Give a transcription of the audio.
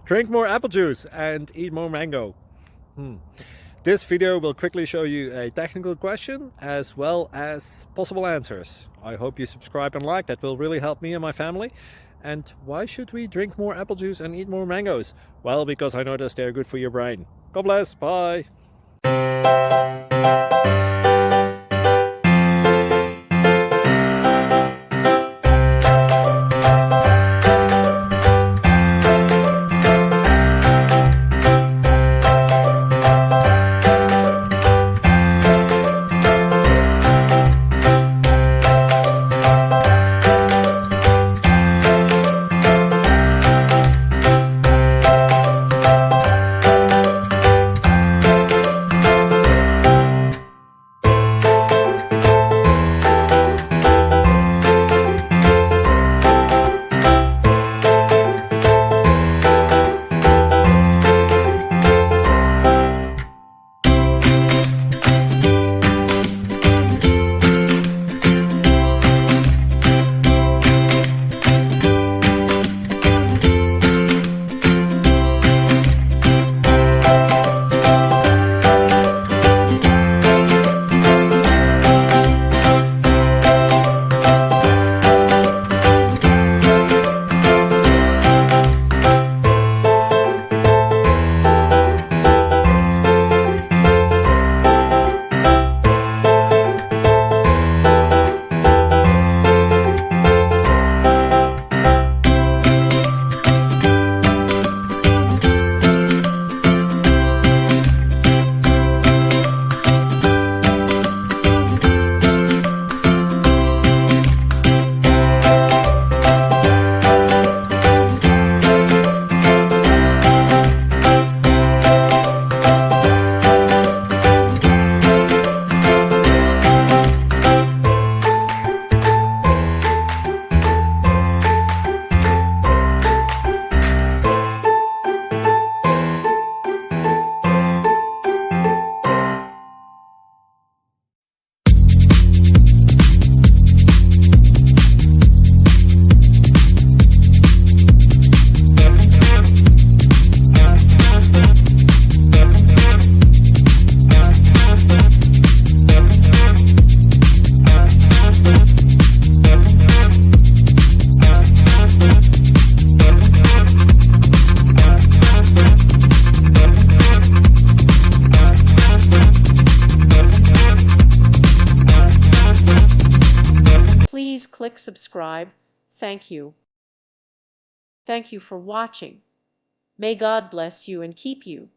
Drink more apple juice and eat more mango. This video will quickly show you a technical question as well as possible answers. I hope you subscribe and like, that will really help me and my family. And why should we drink more apple juice and eat more mangoes? Well, because I noticed they're good for your brain. God bless, bye! Please click subscribe. Thank you. Thank you for watching. May God bless you and keep you.